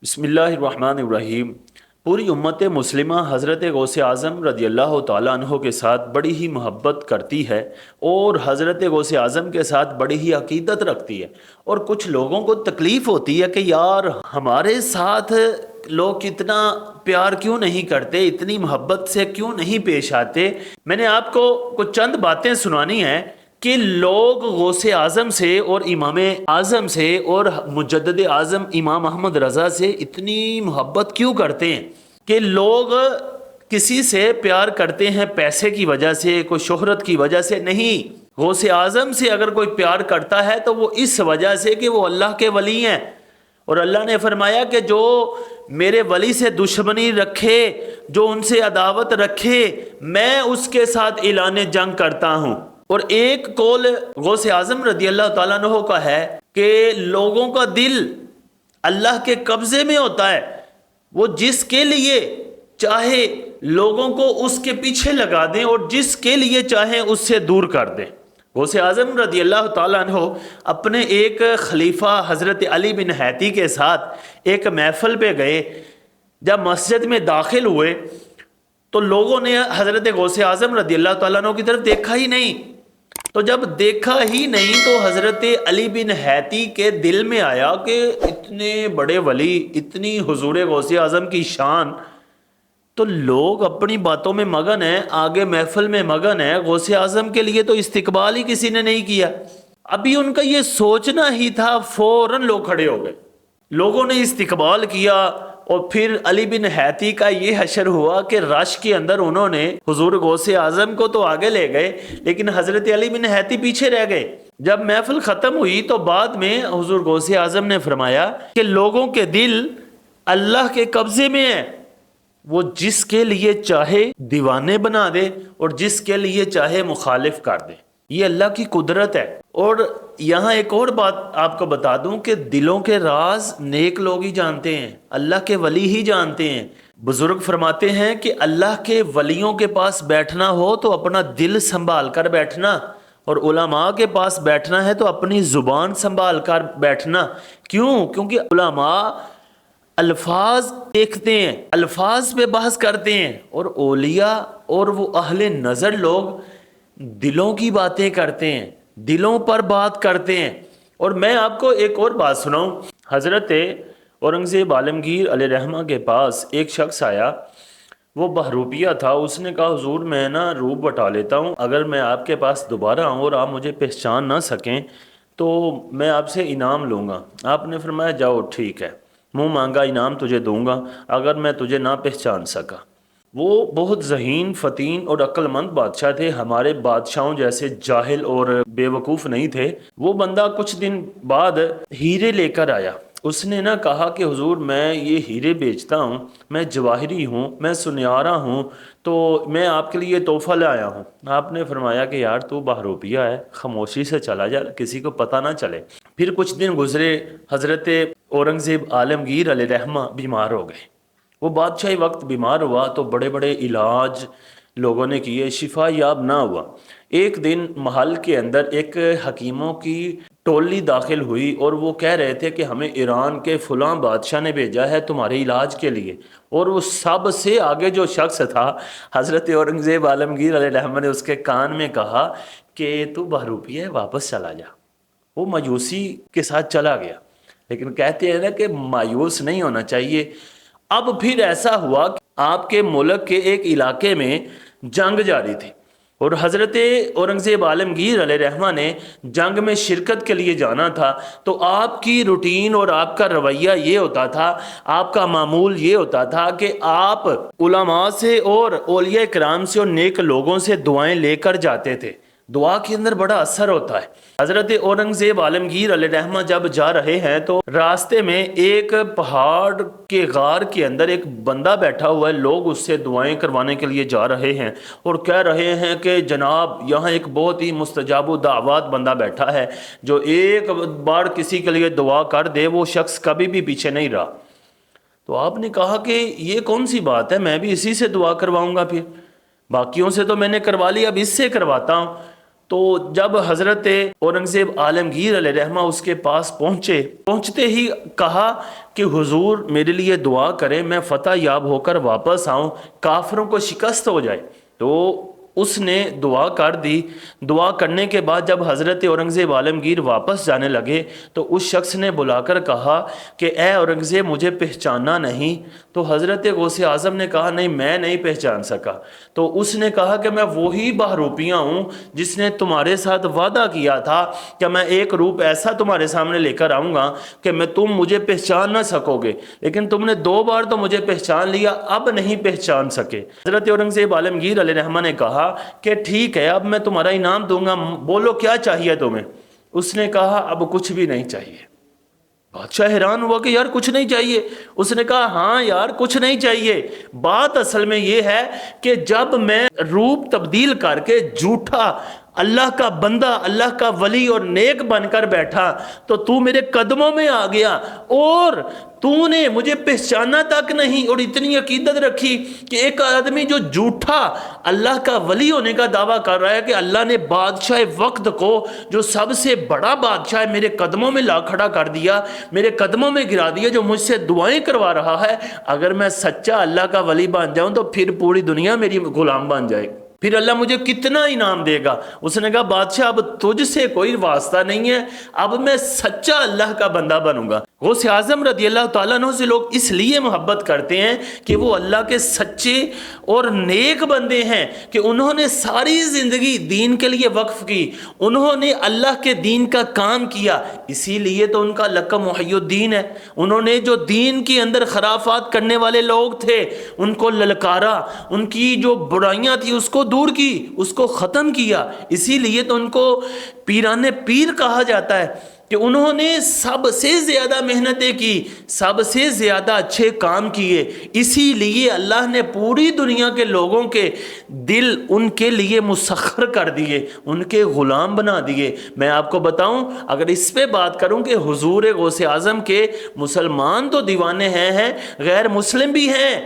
بسم اللہ الرحمن الرحیم۔ پوری امت مسلمہ حضرت غوث اعظم رضی اللہ تعالیٰ عنہ کے ساتھ بڑی ہی محبت کرتی ہے اور حضرت غوث اعظم کے ساتھ بڑی ہی عقیدت رکھتی ہے، اور کچھ لوگوں کو تکلیف ہوتی ہے کہ یار ہمارے ساتھ لوگ کتنا پیار کیوں نہیں کرتے، اتنی محبت سے کیوں نہیں پیش آتے۔ میں نے آپ کو کچھ چند باتیں سنانی ہیں کہ لوگ غوث اعظم سے اور امام اعظم سے اور مجدد اعظم امام احمد رضا سے اتنی محبت کیوں کرتے ہیں۔ کہ لوگ کسی سے پیار کرتے ہیں پیسے کی وجہ سے، کوئی شہرت کی وجہ سے نہیں۔ غوث اعظم سے اگر کوئی پیار کرتا ہے تو وہ اس وجہ سے کہ وہ اللہ کے ولی ہیں، اور اللہ نے فرمایا کہ جو میرے ولی سے دشمنی رکھے، جو ان سے عداوت رکھے، میں اس کے ساتھ اعلان جنگ کرتا ہوں۔ اور ایک قول غوث اعظم رضی اللہ تعالیٰ عنہ کا ہے کہ لوگوں کا دل اللہ کے قبضے میں ہوتا ہے، وہ جس کے لیے چاہے لوگوں کو اس کے پیچھے لگا دیں اور جس کے لیے چاہیں اس سے دور کر دیں۔ غوث اعظم رضی اللہ تعالیٰ عنہ اپنے ایک خلیفہ حضرت علی بن حیتی کے ساتھ ایک محفل پہ گئے۔ جب مسجد میں داخل ہوئے تو لوگوں نے حضرت غوث اعظم رضی اللہ تعالیٰ عنہ کی طرف دیکھا ہی نہیں۔ تو جب دیکھا ہی نہیں تو حضرت علی بن حیتی کے دل میں آیا کہ اتنے بڑے ولی، اتنی حضور غوث اعظم کی شان، تو لوگ اپنی باتوں میں مگن ہیں، آگے محفل میں مگن ہیں، غوث اعظم کے لیے تو استقبال ہی کسی نے نہیں کیا۔ ابھی ان کا یہ سوچنا ہی تھا، فوراً لوگ کھڑے ہو گئے، لوگوں نے استقبال کیا۔ اور پھر علی بن حیتی کا یہ حشر ہوا کہ رش کے اندر انہوں نے حضور غوث اعظم کو تو آگے لے گئے، لیکن حضرت علی بن حیتی پیچھے رہ گئے۔ جب محفل ختم ہوئی تو بعد میں حضور غوث اعظم نے فرمایا کہ لوگوں کے دل اللہ کے قبضے میں ہیں، وہ جس کے لیے چاہے دیوانے بنا دے اور جس کے لیے چاہے مخالف کر دے، یہ اللہ کی قدرت ہے۔ اور یہاں ایک اور بات آپ کو بتا دوں کہ دلوں کے راز نیک لوگ ہی جانتے ہیں، اللہ کے ولی ہی جانتے ہیں۔ بزرگ فرماتے ہیں کہ اللہ کے ولیوں کے پاس بیٹھنا ہو تو اپنا دل سنبھال کر بیٹھنا، اور علماء کے پاس بیٹھنا ہے تو اپنی زبان سنبھال کر بیٹھنا۔ کیونکہ علماء الفاظ دیکھتے ہیں، الفاظ پہ بحث کرتے ہیں، اور اولیاء اور وہ اہل نظر لوگ دلوں کی باتیں کرتے ہیں، دلوں پر بات کرتے ہیں۔ اور میں آپ کو ایک اور بات سناؤں، حضرت اورنگزیب عالمگیر علیہ رحمہ کے پاس ایک شخص آیا، وہ بہروپیہ تھا۔ اس نے کہا حضور میں نا روپ بٹا لیتا ہوں، اگر میں آپ کے پاس دوبارہ آؤں اور آپ مجھے پہچان نہ سکیں تو میں آپ سے انعام لوں گا۔ آپ نے فرمایا جاؤ ٹھیک ہے، منہ مانگا انعام تجھے دوں گا اگر میں تجھے نہ پہچان سکا۔ وہ بہت ذہین، فتین اور عقل مند بادشاہ تھے، ہمارے بادشاہوں جیسے جاہل اور بے وقوف نہیں تھے۔ وہ بندہ کچھ دن بعد ہیرے لے کر آیا۔ اس نے نہ کہا کہ حضور میں یہ ہیرے بیچتا ہوں، میں جواہری ہوں، میں سنیارہ ہوں، تو میں آپ کے لیے تحفہ لے آیا ہوں۔ آپ نے فرمایا کہ یار تو بہروپیہ ہے، خاموشی سے چلا جا، کسی کو پتہ نہ چلے۔ پھر کچھ دن گزرے، حضرت اورنگزیب عالمگیر علیہ رحمہ بیمار ہو گئے۔ وہ بادشاہی وقت بیمار ہوا تو بڑے بڑے علاج لوگوں نے کیے، شفا یاب نہ ہوا۔ ایک دن محل کے اندر ایک حکیموں کی ٹولی داخل ہوئی اور وہ کہہ رہے تھے کہ ہمیں ایران کے فلاں بادشاہ نے بھیجا ہے تمہارے علاج کے لیے۔ اور وہ سب سے آگے جو شخص تھا، حضرت اورنگزیب عالمگیر علیہ رحمہ نے اس کے کان میں کہا کہ تو بہروپیہ ہے، واپس چلا جا۔ وہ مایوسی کے ساتھ چلا گیا۔ لیکن کہتے ہیں نا کہ مایوس نہیں ہونا چاہیے۔ اب پھر ایسا ہوا کہ آپ کے ملک کے ایک علاقے میں جنگ جاری تھی، اور حضرت اورنگزیب عالمگیر علیہ رحمہ نے جنگ میں شرکت کے لیے جانا تھا۔ تو آپ کی روٹین اور آپ کا رویہ یہ ہوتا تھا، آپ کا معمول یہ ہوتا تھا کہ آپ علماء سے اور اولیاء کرام سے اور نیک لوگوں سے دعائیں لے کر جاتے تھے۔ دعا کے اندر بڑا اثر ہوتا ہے۔ حضرت اورنگزیب عالمگیر علیہ رحمہ جب جا رہے ہیں تو راستے میں ایک پہاڑ کے غار کے اندر ایک بندہ بیٹھا ہوا ہے، لوگ اس سے دعائیں کروانے کے لیے جا رہے ہیں اور کہہ رہے ہیں کہ جناب یہاں ایک بہت ہی مستجاب الدعوات بندہ بیٹھا ہے، جو ایک بار کسی کے لیے دعا کر دے وہ شخص کبھی بھی پیچھے نہیں رہا۔ تو آپ نے کہا کہ یہ کون سی بات ہے، میں بھی اسی سے دعا کرواؤں گا، پھر باقیوں سے تو میں نے کروا لی، اب اس سے کرواتا ہوں۔ تو جب حضرت اورنگزیب عالمگیر علیہ رحمہ اس کے پاس پہنچتے ہی کہا کہ حضور میرے لیے دعا کریں، میں فتح یاب ہو کر واپس آؤں، کافروں کو شکست ہو جائے۔ تو اس نے دعا کر دی۔ دعا کرنے کے بعد جب حضرت اورنگزیب عالمگیر واپس جانے لگے تو اس شخص نے بلا کر کہا کہ اے اورنگزیب مجھے پہچانا نہیں؟ تو حضرت غوث اعظم نے کہا نہیں میں نہیں پہچان سکا۔ تو اس نے کہا کہ میں وہی بہروپیہ ہوں جس نے تمہارے ساتھ وعدہ کیا تھا کہ میں ایک روپ ایسا تمہارے سامنے لے کر آؤں گا کہ میں تم مجھے پہچان نہ سکو گے، لیکن تم نے 2 بار تو مجھے پہچان لیا، اب نہیں پہچان سکے۔ حضرت اورنگزیب عالمگیر علیہ رحمہ نے کہا کہ ٹھیک ہے اب میں تمہارا انعام دوں گا، بولو کیا چاہیے تمہیں؟ اس نے کہا اب کچھ بھی نہیں چاہیے۔ بادشاہ حیران ہوا کہ یار کچھ نہیں چاہیے؟ اس نے کہا ہاں یار کچھ نہیں چاہیے، بات اصل میں یہ ہے کہ جب میں روپ تبدیل کر کے جھوٹا اللہ کا بندہ، اللہ کا ولی اور نیک بن کر بیٹھا تو تو میرے قدموں میں آ گیا اور تو نے مجھے پہچانا تک نہیں، اور اتنی عقیدت رکھی کہ ایک آدمی جو جھوٹا اللہ کا ولی ہونے کا دعویٰ کر رہا ہے کہ اللہ نے بادشاہ وقت کو جو سب سے بڑا بادشاہ ہے میرے قدموں میں لا کھڑا کر دیا، میرے قدموں میں گرا دیا، جو مجھ سے دعائیں کروا رہا ہے، اگر میں سچا اللہ کا ولی بن جاؤں تو پھر پوری دنیا میری غلام بن جائے گی، پھر اللہ مجھے کتنا انعام دے گا۔ اس نے کہا بادشاہ اب تجھ سے کوئی واسطہ نہیں ہے، اب میں سچا اللہ کا بندہ بنوں گا۔ غوث اعظم رضی اللہ تعالیٰ عنہ سے لوگ اس لیے محبت کرتے ہیں کہ وہ اللہ کے سچے اور نیک بندے ہیں، کہ انہوں نے ساری زندگی دین کے لیے وقف کی، انہوں نے اللہ کے دین کا کام کیا، اسی لیے تو ان کا لقب محی الدین ہے۔ انہوں نے جو دین کے اندر خرافات کرنے والے لوگ تھے ان کو للکارا، ان کی جو برائیاں تھی اس کو دور کی، اس کو ختم کیا، اسی لیے تو ان کو پیران پیر کہا جاتا ہے کہ انہوں نے سب سے زیادہ محنتیں کی، سب سے زیادہ اچھے کام کیے، اسی لیے اللہ نے پوری دنیا کے لوگوں کے دل ان کے لیے مسخر کر دیے، ان کے غلام بنا دیے۔ میں آپ کو بتاؤں اگر اس پہ بات کروں کہ حضور غوث اعظم کے مسلمان تو دیوانے ہیں غیر مسلم بھی ہیں،